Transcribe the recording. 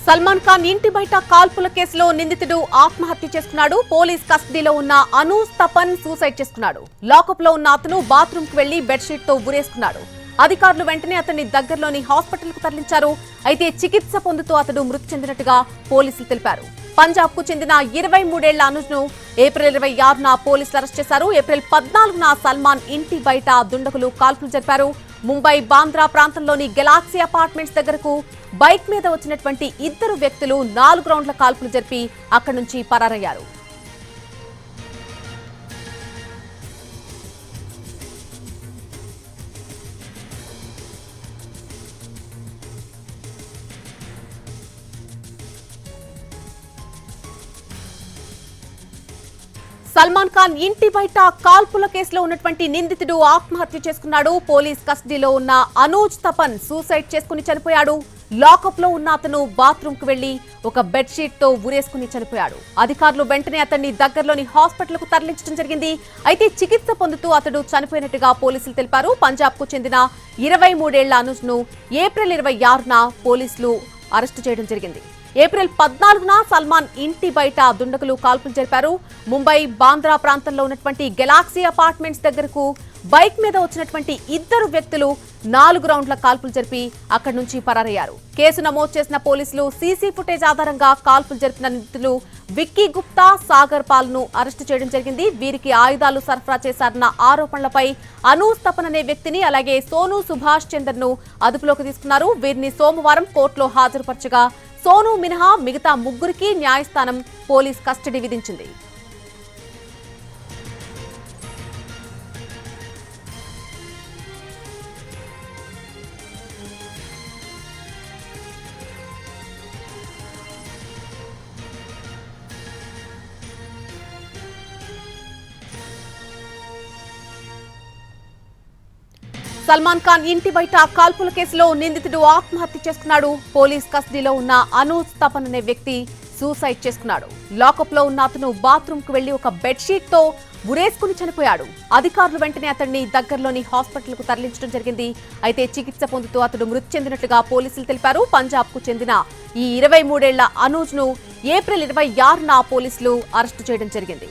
సల్మాన్ ఖాన్ ఇంటి బయట కాల్పుల కేసులో నిందితుడు ఆత్మహత్య చేసుకున్నాడు. పోలీస్ కస్టడీలో ఉన్న అనూజ్ తపన్ సూసైడ్ చేసుకున్నాడు. లాకప్ లో ఉన్న అతను బాత్రూమ్ కు వెళ్లి బెడ్షీట్ తో ఉరేసుకున్నాడు. అధికారులు వెంటనే అతన్ని దగ్గరలోని హాస్పిటల్ కు తరలించారు. అయితే చికిత్స పొందుతూ అతడు మృతి చెందినట్టుగా పోలీసులు తెలిపారు. పంజాబ్ కు చెందిన 23 ఏళ్ల అనుజ్ ను ఏప్రిల్ 26న పోలీసులు అరెస్ట్ చేశారు. ఏప్రిల్ 14న సల్మాన్ ఇంటి బయట దుండగులు కాల్పులు జరిపారు. ముంబై బాంద్రా ప్రాంతంలోని గెలాక్సీ అపార్ట్మెంట్స్ దగ్గరకు బైక్ మీద వచ్చినటువంటి ఇద్దరు వ్యక్తులు 4 రౌండ్ల కాల్పులు జరిపి అక్కడి నుంచి పరారయ్యారు. సల్మాన్ ఖాన్ ఇంటి బయట కాల్పుల కేసులో ఉన్నటువంటి నిందితుడు ఆత్మహత్య చేసుకున్నాడు. పోలీస్ కస్టడీలో ఉన్న అనూజ్ తపన్ సూసైడ్ చేసుకుని చనిపోయాడు. లాకప్ లో ఉన్న అతను బాత్రూమ్ కు వెళ్లి ఒక బెడ్షీట్ తో ఉరేసుకుని చనిపోయాడు. అధికారులు వెంటనే అతన్ని దగ్గరలోని హాస్పిటల్ కు తరలించడం జరిగింది. అయితే చికిత్స పొందుతూ అతడు చనిపోయినట్టుగా పోలీసులు తెలిపారు. పంజాబ్ కు చెందిన 23 ఏళ్ల అనుజ్ ను ఏప్రిల్ 26న పోలీసులు అరెస్టు చేయడం జరిగింది. ఏప్రిల్ 14న సల్మాన్ ఇంటి బయట దుండగులు కాల్పులు జరిపారు. ముంబై బాంద్రా ప్రాంతంలో ఉన్నటువంటి గెలాక్సీ అపార్ట్మెంట్స్ దగ్గరకు బైక్ మీద వచ్చినటువంటి ఇద్దరు వ్యక్తులు 4 రౌండ్ల కాల్పులు జరిపి అక్కడి నుంచి పరారయ్యారు. కేసు నమోదు చేసిన పోలీసులు సీసీ ఫుటేజ్ ఆధారంగా కాల్పులు జరిపిన నిందితులు విక్కీ గుప్తా, సాగర్ పాల్ ను అరెస్టు చేయడం జరిగింది. వీరికి ఆయుధాలు సరఫరా చేశారన్న ఆరోపణలపై అనూజ్ తపన్ అనే వ్యక్తిని అలాగే సోను సుభాష్ చందర్ ను అదుపులోకి తీసుకున్నారు. వీరిని సోమవారం కోర్టులో హాజరుపరచగా సోను మినహా మిగతా ముగ్గురికి న్యాయస్థానం పోలీస్ కస్టడీ విధించింది. సల్మాన్ ఖాన్ ఇంటి బయట కాల్పుల కేసులో నిందితుడు ఆత్మహత్య చేసుకున్నాడు. పోలీస్ కస్టడీలో ఉన్న అనూజ్ తపన్ అనే వ్యక్తి సూసైడ్ చేసుకున్నాడు. లాకప్ లో ఉన్న అతను బాత్రూమ్ కు వెళ్లి ఒక బెడ్షీట్ తో ఉరేసుకుని చనిపోయాడు. అధికారులు వెంటనే అతన్ని దగ్గరలోని హాస్పిటల్ కు తరలించడం జరిగింది. అయితే చికిత్స పొందుతూ అతడు మృతి చెందినట్లుగా పోలీసులు తెలిపారు. పంజాబ్ కు చెందిన ఈ 23 ఏళ్ల అనూజ్ ను ఏప్రిల్ 26న పోలీసులు అరెస్టు చేయడం జరిగింది.